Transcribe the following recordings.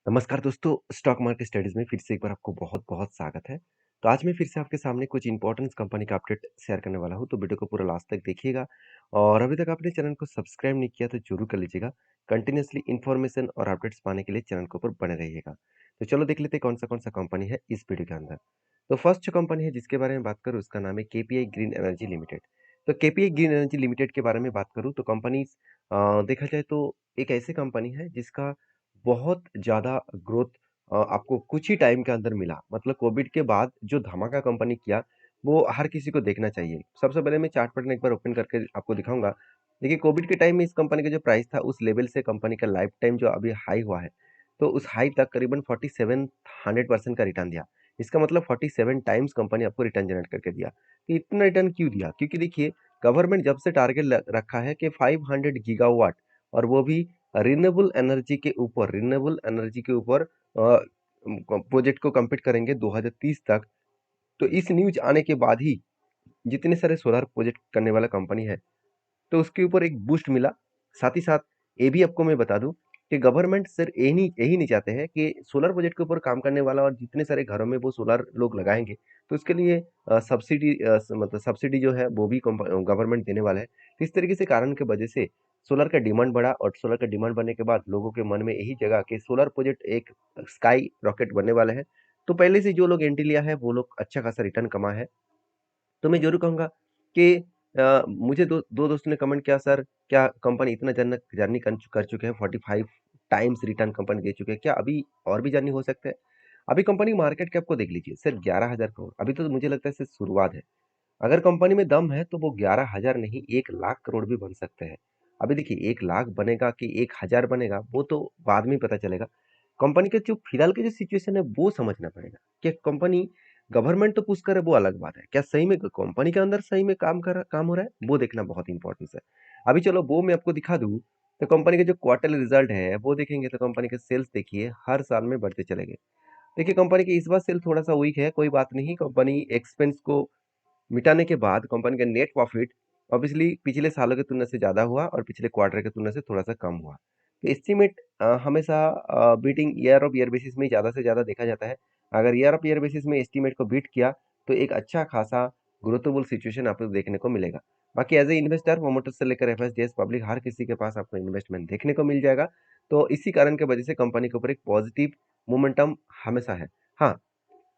नमस्कार दोस्तों, stock market studies में फिर से एक बार आपको बहुत-बहुत स्वागत है। तो आज मैं फिर से आपके सामने कुछ इम्पोर्टेंट कंपनी का अपडेट शेयर करने वाला हूँ, तो वीडियो को पूरा लास्ट तक देखिएगा और अभी तक आपने चैनल को सब्सक्राइब नहीं किया तो ज़रूर कर लीजिएगा। कंटिन्यूअसली इन्फॉर्मेशन और अपडेट्स पाने के लिए चैनल के ऊपर बने रहिएगा। तो चलो देख लेते हैं कौन-सा कंपनी है इस वीडियो के अंदर। तो फर्स्ट जो कंपनी है जिसके बारे में बात करूँ उसका नाम है केपीआई ग्रीन एनर्जी लिमिटेड। तो केपीआई ग्रीन एनर्जी लिमिटेड के बारे में बात करूँ तो कंपनी देखा जाए तो एक ऐसी कंपनी है जिसका बहुत ज़्यादा ग्रोथ आपको कुछ ही टाइम के अंदर मिला। मतलब कोविड के बाद जो धमाका कंपनी किया, वो हर किसी को देखना चाहिए। सबसे पहले मैं चार्ट पैटर्न एक बार ओपन करके आपको दिखाऊँगा। देखिए कोविड के टाइम में इस कंपनी का जो प्राइस था, उस लेवल से कंपनी का लाइफ टाइम जो अभी हाई हुआ है, तो उस हाई तक करीबन 4700% का रिटर्न दिया। इसका मतलब 47 टाइम्स कंपनी आपको रिटर्न जनरेट करके दिया। तो इतना रिटर्न क्यों दिया? क्योंकि देखिए गवर्नमेंट जब से टारगेट ल रखा है कि 500 गीगावाट और वो भी रिन्यूएबल एनर्जी के ऊपर प्रोजेक्ट को कंप्लीट करेंगे 2030 तक। तो इस न्यूज़ आने के बाद ही जितने सारे सोलर प्रोजेक्ट करने वाला कंपनी है, तो उसके ऊपर एक बूस्ट मिला। साथ ही साथ ये भी आपको मैं बता दूँ कि गवर्नमेंट सिर्फ यही नहीं चाहते हैं कि सोलर प्रोजेक्ट के ऊपर काम करने वाला और जितने सारे घरों में वो सोलर लोग लगाएँगे, तो उसके लिए सब्सिडी मतलब सब्सिडी जो है वो भी गवर्नमेंट देने वाला है। तो इस तरीके से कारण की वजह से सोलर का डिमांड बढ़ा और सोलर का डिमांड बढ़ने के बाद लोगों के मन में यही जगा कि सोलर प्रोजेक्ट एक स्काई रॉकेट बनने वाला है। तो पहले से जो लोग एंट्री लिया है, वो लोग अच्छा खासा रिटर्न कमा है। तो मैं ज़रूर कहूँगा कि मुझे दो दोस्तों ने कमेंट किया, सर क्या कंपनी इतना जर्नी कर चुके हैं, 45 टाइम्स रिटर्न कंपनी दे चुके हैं, क्या अभी और भी जर्नी हो सकता है? अभी कंपनी मार्केट कैप को देख लीजिए, सिर्फ 11,000 करोड़। अभी तो मुझे लगता है सिर्फ शुरुआत है। अगर कंपनी में दम है तो वो 11,000 नहीं 1,00,000 करोड़ भी बन सकते हैं। अभी देखिए 1,00,000 बनेगा कि 1,000 बनेगा वो तो बाद में पता चलेगा। कंपनी के जो फिलहाल की जो सिचुएशन है वो समझना पड़ेगा कि कंपनी गवर्नमेंट तो पुश करे वो अलग बात है। क्या सही में कंपनी के अंदर सही में काम हो रहा है? वो देखना बहुत इंपॉर्टेंस है। अभी चलो वो मैं आपको दिखा दूँ तो कंपनी के जो क्वार्टरली रिजल्ट है वो देखेंगे तो कंपनी के सेल्स देखिए हर साल में बढ़ते चले गए। देखिए कंपनी की इस बार सेल थोड़ा-सा वीक है, कोई बात नहीं। कंपनी एक्सपेंस को मिटाने के बाद कंपनी का नेट प्रॉफिट ऑब्वियसली पिछले सालों की तुलना से ज़्यादा हुआ और पिछले क्वार्टर की तुलना से थोड़ा-सा कम हुआ। तो एस्टीमेट हमेशा beating year of year basis में ज़्यादा से ज़्यादा देखा जाता है। अगर ईयर ऑफ ईयर बेसिस में एस्टीमेट को बीट किया, तो एक अच्छा खासा ग्रोथेबल सिचुएशन आपको देखने को मिलेगा। बाकी एज़ ए इन्वेस्टर प्रोमोटर से लेकर एफएसडीएस पब्लिक हर किसी के पास आपको इन्वेस्टमेंट देखने को मिल जाएगा। तो इसी कारण की वजह से कंपनी के ऊपर एक पॉजिटिव मोमेंटम हमेशा है। हाँ,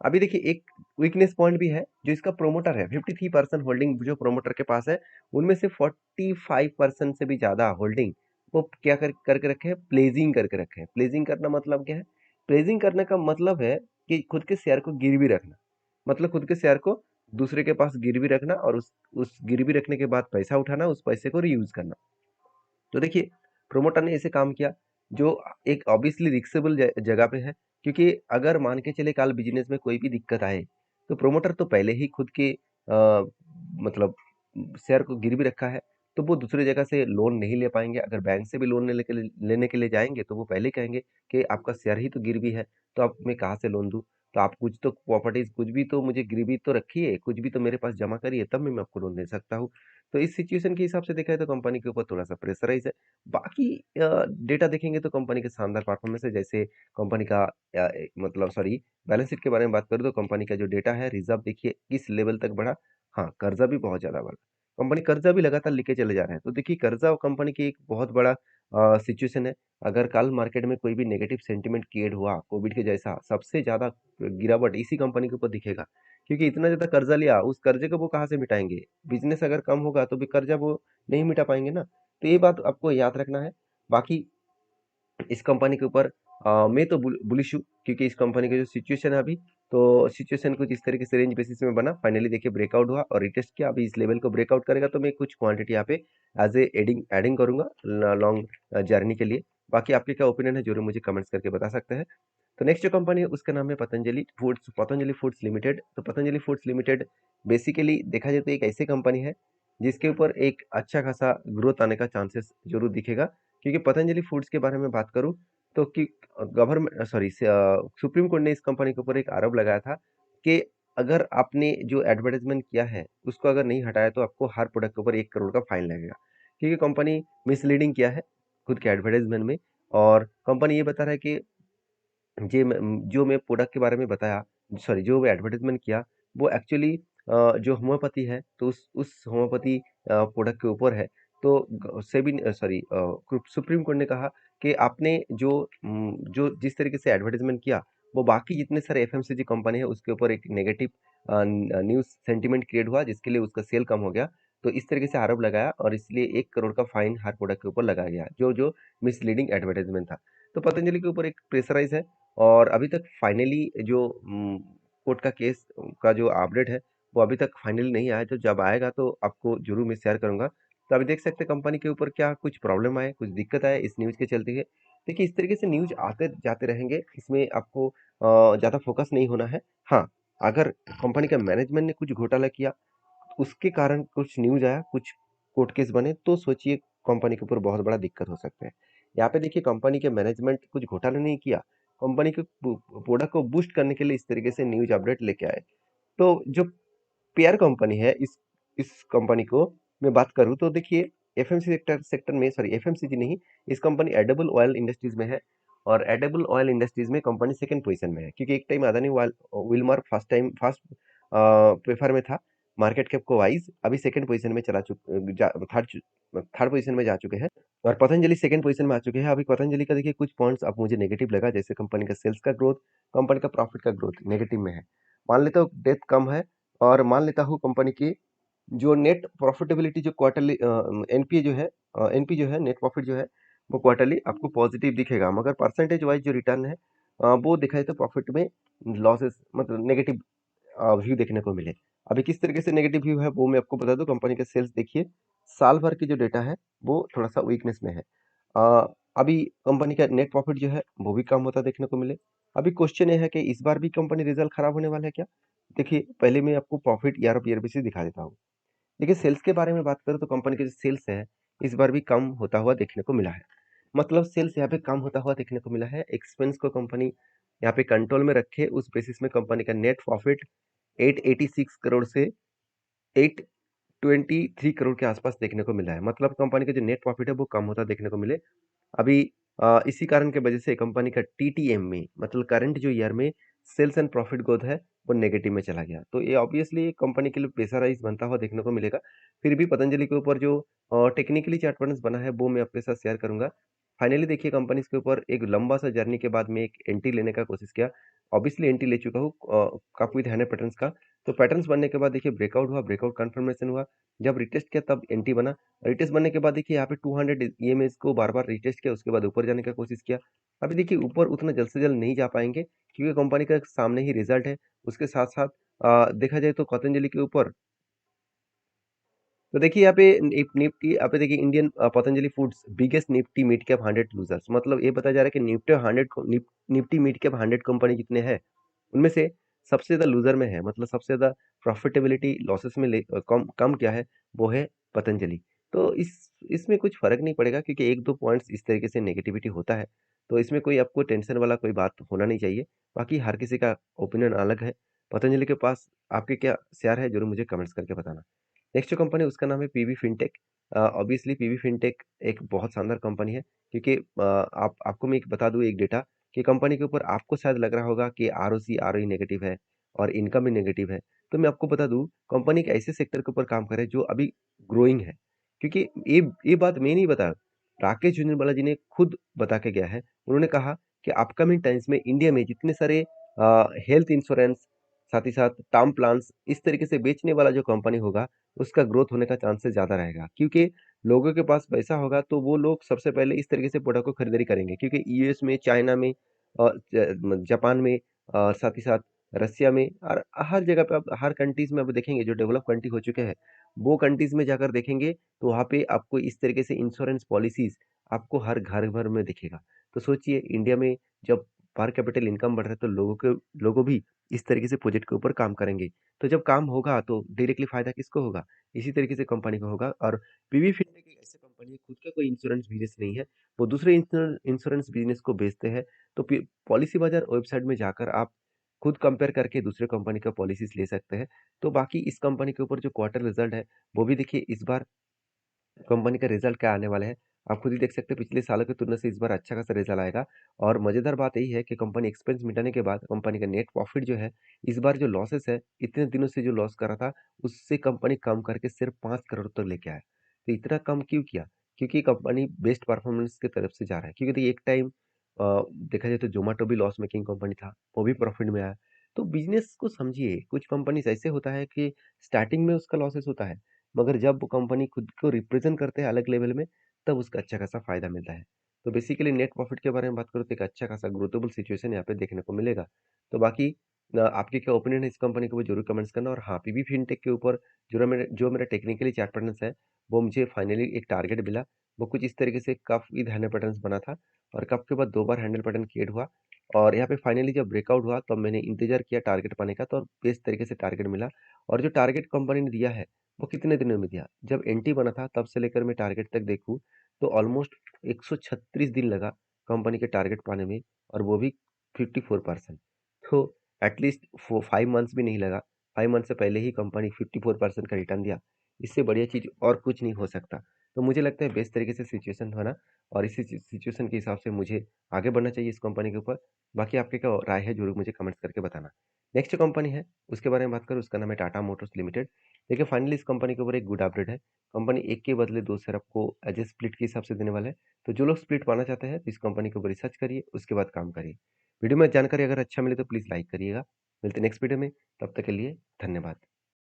अभी देखिए एक वीकनेस पॉइंट भी है, जो इसका प्रोमोटर है 53% होल्डिंग जो प्रोमोटर के पास है, उनमें से 45% से भी ज़्यादा होल्डिंग वो क्या करके रखे हैं, प्लेजिंग करके रखे हैं। प्लेजिंग करना मतलब क्या है? प्लेजिंग करने का मतलब है कि खुद के शेयर को गिरवी रखना। मतलब खुद के शेयर को दूसरे के पास गिरवी रखना और उस गिरवी रखने के बाद पैसा उठाना, उस पैसे को रीयूज़ करना। तो देखिए प्रोमोटर ने ऐसे काम किया जो एक ऑब्वियसली रिस्केबल जगह पे है, क्योंकि अगर मान के चले कल बिजनेस में कोई भी दिक्कत आए तो प्रोमोटर तो पहले ही खुद के मतलब शेयर को गिरवी रखा है, तो वो दूसरी जगह से लोन नहीं ले पाएंगे। अगर बैंक से भी लोन लेने के लिए जाएंगे तो वो पहले कहेंगे कि आपका शेयर ही तो गिरवी है, तो अब मैं कहाँ से लोन दूं? तो आप कुछ तो प्रॉपर्टीज कुछ भी तो मुझे गिरवी तो रखिए, कुछ भी तो मेरे पास जमा करिए, तब मैं आपको लोन दे सकता हूँ। तो इस सिचुएशन के हिसाब से देखा जाए तो कंपनी के ऊपर थोड़ा-सा प्रेशराइज़ है। बाकी डेटा देखेंगे तो कंपनी के शानदार परफॉर्मेंस है, जैसे कंपनी का मतलब सॉरी बैलेंस शीट के बारे में बात करूँ तो कंपनी का जो डेटा है, रिज़र्व देखिए किस लेवल तक बढ़ा। हाँ, कर्ज़ा भी बहुत ज़्यादा बढ़ा। कंपनी कर्ज़ा भी लगातार लेके चले जा रहे हैं। तो देखिए कर्ज़ा और कंपनी की एक बहुत बड़ा सिचुएशन है। अगर कल मार्केट में कोई भी नेगेटिव सेंटिमेंट क्रिएट हुआ कोविड के जैसा, सबसे ज़्यादा गिरावट इसी कंपनी के ऊपर दिखेगा। क्योंकि इतना ज़्यादा कर्ज़ा लिया, उस कर्ज़े को वो कहाँ से मिटाएँगे? बिज़नेस अगर कम होगा तो भी कर्ज़ा वो नहीं मिटा पाएँगे ना। तो ये बात आपको याद रखना है। बाकी इस कंपनी के ऊपर मैं तो बुलिश हूँ, क्योंकि इस कंपनी का जो सिचुएशन है अभी, तो सिचुएशन कुछ इस तरीके से रेंज बेसिस में बना। फाइनली देखिए ब्रेकआउट हुआ और रिटेस्ट किया। अभी इस लेवल को ब्रेकआउट करेगा तो मैं कुछ क्वांटिटी यहाँ पे एज़ ए एडिंग करूँगा लॉन्ग जर्नी के लिए। बाकी आपके क्या ओपिनियन है ज़रूर मुझे कमेंट्स करके बता सकते हैं। तो नेक्स्ट जो कंपनी है उसका नाम है पतंजलि फूड्स लिमिटेड। तो पतंजलि फूड्स लिमिटेड बेसिकली देखा जाए तो एक ऐसी कंपनी है जिसके ऊपर एक अच्छा खासा ग्रोथ आने का चांसेस जरूर दिखेगा। क्योंकि पतंजलि फूड्स के बारे में बात करूं तो कि गवर्नमेंट सॉरी सुप्रीम कोर्ट ने इस कंपनी के ऊपर एक आरोप लगाया था कि अगर आपने जो एडवर्टाइजमेंट किया है उसको अगर नहीं हटाया तो आपको हर प्रोडक्ट के ऊपर 1 करोड़ का फाइन लगेगा। क्योंकि कंपनी मिसलीडिंग किया है खुद के एडवर्टाइजमेंट में। और कंपनी ये बता रहा है कि जो मैं प्रोडक्ट के बारे में बताया, सॉरी जो मैं एडवर्टाइज़मेंट किया, वो एक्चुअली जो होम्योपैथी है, तो उस होम्योपैथी प्रोडक्ट के ऊपर है। तो सेबी सॉरी सुप्रीम कोर्ट ने कहा कि आपने जो जिस तरीके से एडवर्टाइज़मेंट किया, वो बाकी जितने सारे एफएमसीजी कंपनी है, उसके ऊपर एक नेगेटिव न्यूज़ सेंटिमेंट क्रिएट हुआ, जिसके लिए उसका सेल कम हो गया। तो इस तरीके से आरोप लगाया और इसलिए 1 करोड़ का फाइन हर प्रोडक्ट के ऊपर लगाया गया, जो मिसलीडिंग एडवर्टाइज़मेंट था। तो पतंजलि के ऊपर एक प्रेशराइज़ है और अभी तक फाइनली जो कोर्ट का केस का जो अपडेट है, वो अभी तक फाइनली नहीं आया। तो जब आएगा तो आपको ज़रूर मैं शेयर करूँगा। तो अभी देख सकते हैं कंपनी के ऊपर क्या कुछ प्रॉब्लम आए, कुछ दिक्कत आए इस न्यूज़ के चलते हुए। देखिए इस तरीके से न्यूज़ आते जाते रहेंगे, इसमें आपको ज़्यादा फोकस नहीं होना है। हाँ, अगर कंपनी का मैनेजमेंट ने कुछ घोटाला किया, उसके कारण कुछ न्यूज़ आया, कुछ कोर्ट केस बने, तो सोचिए कंपनी के ऊपर बहुत बड़ा दिक्कत हो सकता है। यहाँ पे देखिए कंपनी के मैनेजमेंट कुछ घोटाला नहीं किया, कंपनी के प्रोडक्ट को बूस्ट करने के लिए इस तरीके से न्यूज़ अपडेट लेके आए। तो जो पेयर कंपनी है इस कंपनी को मैं बात करूँ तो देखिए एफएमसी सेक्टर में, सॉरी एफएमसीजी नहीं, इस कंपनी एडिबल ऑयल इंडस्ट्रीज में है और एडिबल ऑयल इंडस्ट्रीज में कंपनी सेकंड पोजीशन में है, क्योंकि एक time Adani Wilmar first prefer में था मार्केट कैप को वाइज। अभी सेकंड पोजीशन में थर्ड पोजीशन में जा चुके हैं और पतंजलि सेकंड पोजीशन में आ चुके हैं। अभी पतंजलि का देखिए कुछ पॉइंट्स अब मुझे नेगेटिव लगा, जैसे कंपनी का सेल्स का ग्रोथ, कंपनी का प्रॉफिट का ग्रोथ नेगेटिव में है। मान लेता हूँ डेथ कम है और मान लेता हूँ कंपनी की जो नेट प्रॉफिटेबिलिटी जो क्वार्टरली एनपीए जो है, एनपी जो है नेट प्रॉफिट जो है, वो क्वार्टरली आपको पॉजिटिव दिखेगा, मगर परसेंटेज वाइज जो रिटर्न है वो देखा जाए तो प्रॉफिट में लॉसेस मतलब नेगेटिव व्यू देखने को मिले। अभी किस तरीके से नेगेटिव व्यू है वो मैं आपको बता दूं। कंपनी के सेल्स देखिए, साल भर की जो डेटा है वो थोड़ा सा वीकनेस में है। अभी कंपनी का नेट प्रॉफिट जो है वो भी कम होता देखने को मिले। अभी क्वेश्चन ये है कि इस बार भी कंपनी रिजल्ट खराब होने वाला है क्या? देखिए पहले मैं आपको profit year of year basis दिखा देता हूँ। देखिए सेल्स के बारे में बात करूँ तो कंपनी के जो सेल्स है इस बार भी कम होता हुआ देखने को मिला है। मतलब सेल्स यहाँ पे कम होता हुआ देखने को मिला है। एक्सपेंस को कंपनी यहाँ पे कंट्रोल में रखे, उस बेसिस में कंपनी का नेट प्रॉफिट 886 करोड़ से 823 करोड़ के आसपास देखने को मिला है। मतलब कंपनी का जो नेट प्रॉफिट है वो कम होता देखने को मिले। अभी इसी कारण की वजह से कंपनी का टीटीएम में मतलब करंट जो ईयर में सेल्स एंड प्रॉफिट ग्रोथ है वो नेगेटिव में चला गया। तो ये ऑब्वियसली कंपनी के लिए प्रेशराइज बनता हुआ देखने को मिलेगा। फिर भी पतंजलि के ऊपर जो टेक्निकली चार्ट पैटर्न्स बना है वो मैं आपके साथ शेयर करूंगा। फाइनली देखिए कंपनी के ऊपर एक लंबा सा जर्नी के बाद में एक एंट्री लेने का कोशिश किया। ऑब्वियसली एंट्री ले चुका हूँ काफी विद हैंड पैटर्न्स का। तो पैटर्न्स बनने के बाद देखिए ब्रेकआउट हुआ, ब्रेकआउट कंफर्मेशन हुआ, जब रिटेस्ट किया तब एंट्री बना। रिटेस्ट बनने के बाद देखिए यहाँ पे 200 ईएमएस को बार बार रिटेस्ट किया, उसके बाद ऊपर जाने का कोशिश किया। अभी देखिए ऊपर उतना जल्द से जल्द नहीं जा पाएंगे, क्योंकि कंपनी का सामने ही रिजल्ट है। उसके साथ साथ देखा जाए तो पतंजलि के ऊपर तो देखिए यहाँ पे निफ्टी, यहाँ पे देखिए Indian Patanjali foods biggest Nifty mid cap 100 losers, मतलब ये बताया जा रहा है कि निफ्टी मिड कैप 100 कंपनी जितने हैं उनमें से सबसे ज्यादा लूजर में है, मतलब सबसे ज्यादा प्रॉफिटेबिलिटी लॉसेस में कम कम क्या है, वो है पतंजलि। तो इसमें कुछ फर्क नहीं पड़ेगा, क्योंकि एक दो पॉइंट्स इस तरीके से नेगेटिविटी होता है, तो इसमें कोई आपको टेंशन वाला कोई बात होना नहीं चाहिए। बाकी हर किसी का ओपिनियन अलग है। पतंजलि के पास आपके क्या शेयर है जरूर मुझे कमेंट्स करके बताना। नेक्स्ट जो कंपनी उसका नाम है PV fintech. Obviously PV fintech एक बहुत शानदार कंपनी है, क्योंकि आपको मैं एक बता दूं एक डेटा कि कंपनी के ऊपर आपको शायद लग रहा होगा कि आरओसी आरओई नेगेटिव है और इनकम भी नेगेटिव है। तो मैं आपको बता दूं कंपनी एक ऐसे सेक्टर के ऊपर काम करे जो अभी ग्रोइंग है, क्योंकि ये बात मैं नहीं बता, राकेश झुंझुनवाला जी ने खुद बता के गया है। उन्होंने कहा कि अपकमिंग टाइम्स में इंडिया में जितने सारे हेल्थ इंश्योरेंस, साथ ही साथ टर्म प्लान्स इस तरीके से बेचने वाला जो कंपनी होगा उसका ग्रोथ होने का चांसेस ज़्यादा रहेगा, क्योंकि लोगों के पास पैसा होगा तो वो लोग सबसे पहले इस तरीके से प्रोडक्ट को खरीदारी करेंगे, क्योंकि यूएस में, चाइना में और जापान में और साथ ही साथ रसिया में और हर जगह पे आप हर कंट्रीज में अब देखेंगे जो डेवलप कंट्री हो चुके हैं, वो कंट्रीज में जाकर देखेंगे तो वहाँ पे आपको इस तरीके से इंश्योरेंस पॉलिसीज आपको हर घर भर में दिखेगा। तो सोचिए इंडिया में जब पर कैपिटल इनकम बढ़ रहा है तो लोगों भी इस तरीके से प्रोजेक्ट के ऊपर काम करेंगे। तो जब काम होगा तो डायरेक्टली फायदा किसको होगा? इसी तरीके से कंपनी को होगा। और पीवी फिनटेक एक ऐसी कंपनी है, खुद का कोई इंश्योरेंस बिजनेस नहीं है, वो दूसरे इंश्योरेंस बिजनेस को बेचते हैं। तो पॉलिसी बाजार वेबसाइट में जाकर आप खुद कंपेयर करके दूसरे कंपनी का पॉलिसीज ले सकते हैं। तो बाकी इस कंपनी के ऊपर जो क्वार्टर रिजल्ट है वो भी देखिए इस बार कंपनी का रिजल्ट क्या आने वाला है आप खुद ही देख सकते हैं पिछले सालों की तुलना से इस बार अच्छा खासा रिजल्ट आएगा। और मज़ेदार बात यही है कि कंपनी एक्सपेंस मिटाने के बाद कंपनी का नेट प्रॉफिट जो है, इस बार जो लॉसेस है, इतने दिनों से जो लॉस कर रहा था, उससे कंपनी कम करके सिर्फ 5 करोड़ तक लेके आया। तो इतना कम क्यों किया? क्योंकि कंपनी बेस्ट परफॉर्मेंस की तरफ से जा रहा है। क्योंकि देखिए एक टाइम देखा जाए तो ज़ोमैटो भी लॉस मेकिंग कंपनी था, वो भी प्रॉफिट में आया। तो बिज़नेस को समझिए, कुछ कंपनीज़ ऐसे होता है कि स्टार्टिंग में उसका लॉसेस होता है, मगर जब वो कंपनी खुद को रिप्रेज़ेंट करते हैं अलग लेवल में, तब उसका अच्छा खासा फ़ायदा मिलता है। तो बेसिकली नेट प्रॉफिट के बारे में बात करूँ तो एक अच्छा खासा ग्रोथेबल सिचुएशन यहाँ पे देखने को मिलेगा। तो बाकी आपके क्या ओपिनियन है इस कंपनी के ऊपर ज़रूर कमेंट्स करना। और हाँ, पीबी फिनटेक के ऊपर जो मेरा टेक्निकली चार्ट पैटर्न्स है, वो मुझे फाइनली एक टारगेट मिला। वो कुछ इस तरीके से कप विद हैंडल पैटर्न्स बना था और कप के बाद 2 बार हैंडल पैटर्न क्रिएट हुआ और यहाँ पे फाइनली जब ब्रेकआउट हुआ तब मैंने इंतज़ार किया टारगेट पाने का, तो बेस्ट तरीके से टारगेट मिला। और जो टारगेट कंपनी ने दिया है, वो कितने दिनों में दिया? जब एंट्री बना था तब से लेकर मैं टारगेट तक देखूँ तो ऑलमोस्ट 136 दिन लगा कंपनी के टारगेट पाने में, और वो भी 54%। तो एटलीस्ट 5 मंथ्स भी नहीं लगा। 5 मंथ से पहले ही कंपनी 54% का रिटर्न दिया। इससे बढ़िया चीज़ और कुछ नहीं हो सकता। तो मुझे लगता है बेस्ट तरीके से सिचुएशन बना और इसी सिचुएशन के हिसाब से मुझे आगे बढ़ना चाहिए इस कंपनी के ऊपर। बाकी आपकी क्या राय है ज़रूर मुझे कमेंट्स करके बताना। नेक्स्ट कंपनी है उसके बारे में बात करूँ, उसका नाम है टाटा मोटर्स लिमिटेड। देखिए फाइनली इस कंपनी के ऊपर एक गुड अपडेट है। कंपनी एक के बदले 2 शेयर आपको एज ए स्प्लिट के हिसाब से देने वाला है। तो जो लोग स्प्लिट पाना चाहते हैं तो इस कंपनी के ऊपर रिसर्च करिए, उसके बाद काम करिए। वीडियो में जानकारी अगर अच्छा मिले तो प्लीज़ लाइक करिएगा। मिलते हैं नेक्स्ट वीडियो में, तब तक के लिए धन्यवाद।